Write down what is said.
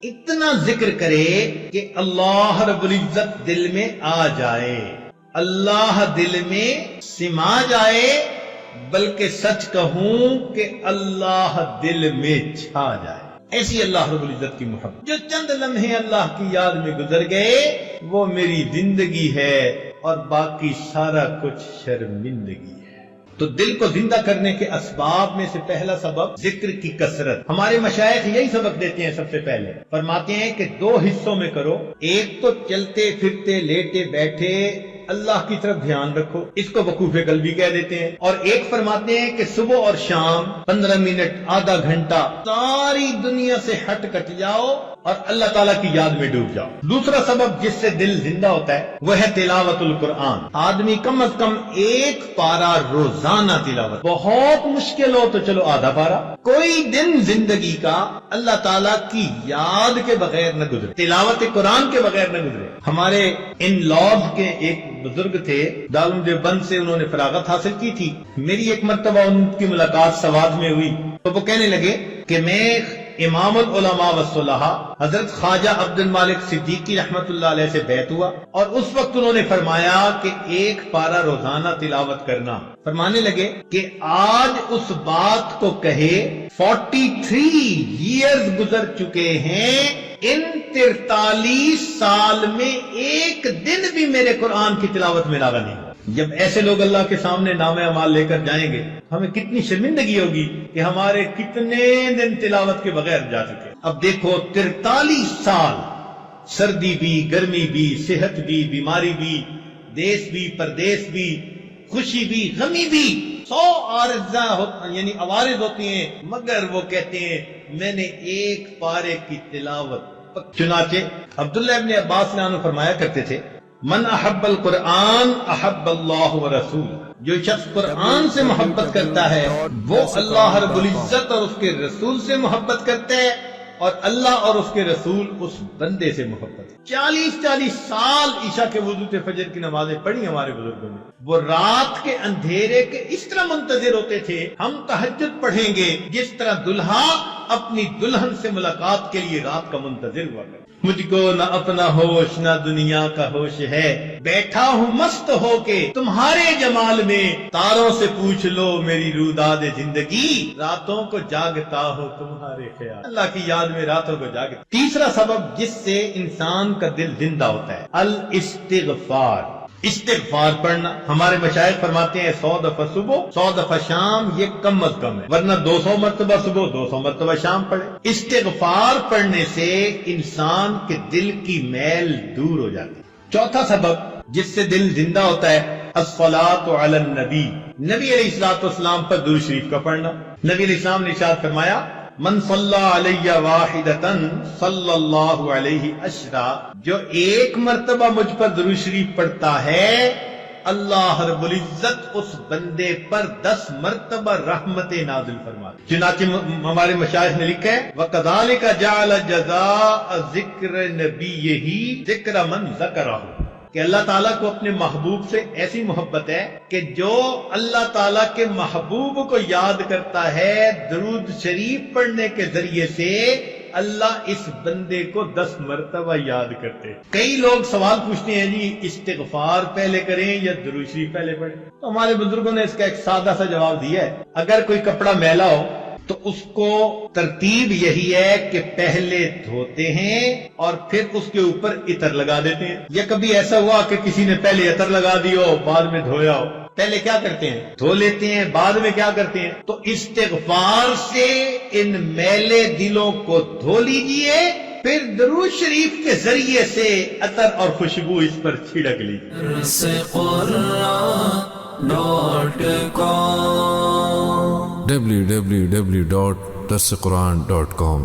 اتنا ذکر کرے کہ اللہ رب العزت دل میں آ جائے، اللہ دل میں سما جائے، بلکہ سچ کہوں کہ اللہ دل میں چھا جائے۔ ایسی اللہ رب العزت کی محبت۔ جو چند لمحے اللہ کی یاد میں گزر گئے وہ میری زندگی ہے اور باقی سارا کچھ شرمندگی ہے۔ تو دل کو زندہ کرنے کے اسباب میں سے پہلا سبب ذکر کی کثرت۔ ہمارے مشائخ یہی سبق دیتے ہیں، سب سے پہلے فرماتے ہیں کہ دو حصوں میں کرو، ایک تو چلتے پھرتے لیٹے بیٹھے اللہ کی طرف دھیان رکھو، اس کو وقوف قلبی کہہ دیتے ہیں، اور ایک فرماتے ہیں کہ صبح اور شام 15 منٹ آدھا گھنٹہ ساری دنیا سے ہٹ کٹ جاؤ اور اللہ تعالیٰ کی یاد میں ڈوب جاؤ۔ دوسرا سبب جس سے دل زندہ ہوتا ہے وہ ہے تلاوت القرآن۔ آدمی کم از کم ایک پارہ روزانہ تلاوت، بہت مشکل ہو تو چلو آدھا پارہ، کوئی دن زندگی کا اللہ تعالیٰ کی یاد کے بغیر نہ گزرے، تلاوت قرآن کے بغیر نہ گزرے۔ ہمارے ان لاز کے ایک بزرگ تھے، دارالعلوم دیوبند سے انہوں نے فراغت حاصل کی تھی۔ میری ایک مرتبہ ان کی ملاقات سوات میں ہوئی تو وہ کہنے لگے کہ میں امام العلماء والصلحاء حضرت خواجہ عبد المالک صدیقی رحمت اللہ علیہ سے بیعت ہوا، اور اس وقت انہوں نے فرمایا کہ ایک پارہ روزانہ تلاوت کرنا۔ فرمانے لگے کہ آج اس بات کو کہے 43 ایئرز گزر چکے ہیں، ان 43 سال میں ایک دن بھی میرے قرآن کی تلاوت میں لاگا نہیں۔ جب ایسے لوگ اللہ کے سامنے نام اعمال لے کر جائیں گے ہمیں کتنی شرمندگی ہوگی کہ ہمارے کتنے دن تلاوت کے بغیر جا چکے۔ اب دیکھو 43 سال، سردی بھی، گرمی بھی، صحت بھی، بیماری بھی، دیس بھی، پردیس بھی، خوشی بھی، غمی بھی، 100 یعنی عوارض ہوتی ہیں، مگر وہ کہتے ہیں میں نے ایک پارے کی تلاوت۔ چنانچہ عبداللہ ابن عباس نے فرمایا کرتے تھے من احب القرآن احب اللہ ورسول، جو شخص قرآن سے محبت کرتا ہے وہ اللہ رب العزت اور اس کے رسول سے محبت کرتا ہے، اور اللہ اور اس کے رسول اس بندے سے محبت۔ 40 سال عشاء کے وضو سے فجر کی نمازیں پڑھی ہمارے بزرگوں نے۔ وہ رات کے اندھیرے کے اس طرح منتظر ہوتے تھے، ہم تہجد پڑھیں گے جس طرح دلہا اپنی دلہن سے ملاقات کے لیے رات کا منتظر ہوا کرتا۔ مجھ کو نہ اپنا ہوش نہ دنیا کا ہوش ہے، بیٹھا ہوں مست ہو کے تمہارے جمال میں، تاروں سے پوچھ لو میری روداد زندگی، راتوں کو جاگتا ہو تمہارے خیال۔ اللہ کی یاد میں راتوں کو جاگتا۔ تیسرا سبب جس سے انسان کا دل زندہ ہوتا ہے الاستغفار، استغفار پڑھنا۔ ہمارے مشائخ فرماتے ہیں 100 دفعہ صبح 100 دفعہ شام یہ کم از کم ہے، ورنہ 200 مرتبہ صبح 200 مرتبہ شام پڑھے۔ استغفار پڑھنے سے انسان کے دل کی میل دور ہو جاتی ہے۔ چوتھا سبب جس سے دل زندہ ہوتا ہے الصلاۃ علی النبی، نبی علیہ الصلوۃ والسلام پر درود شریف کا پڑھنا۔ نبی علیہ السلام نے ارشاد فرمایا من صلی علی واحدۃ صلی اللہ علیہ عشرا، جو ایک مرتبہ مجھ پر درود شریف پڑھتا ہے اللہ رب العزت اس بندے پر 10 مرتبہ رحمت نازل فرماتا۔ چنانچہ ہمارے مشائخ نے لکھا ہے وَكَذَلِكَ جَعَلَ جَزَاءَ ذِكْرِ نَبِيِّهِ ذِكْرَ مَنْ ذَكَرَهُ، کہ اللہ تعالیٰ کو اپنے محبوب سے ایسی محبت ہے کہ جو اللہ تعالیٰ کے محبوب کو یاد کرتا ہے درود شریف پڑھنے کے ذریعے سے اللہ اس بندے کو 10 مرتبہ یاد کرتے۔ کئی لوگ سوال پوچھتے ہیں جی استغفار پہلے کریں یا درود شریف پہلے پڑھیں، تو ہمارے بزرگوں نے اس کا ایک سادہ سا جواب دیا ہے۔ اگر کوئی کپڑا میلا ہو تو اس کو ترتیب یہی ہے کہ پہلے دھوتے ہیں اور پھر اس کے اوپر عطر لگا دیتے ہیں۔ یا کبھی ایسا ہوا کہ کسی نے پہلے عطر لگا دیا ہو بعد میں دھویا ہو، پہلے کیا کرتے ہیں دھو لیتے ہیں، بعد میں کیا کرتے ہیں؟ تو استغفار سے ان میلے دلوں کو دھو لیجئے، پھر درود شریف کے ذریعے سے عطر اور خوشبو اس پر چھڑک لیجئے۔ www.darsequran.com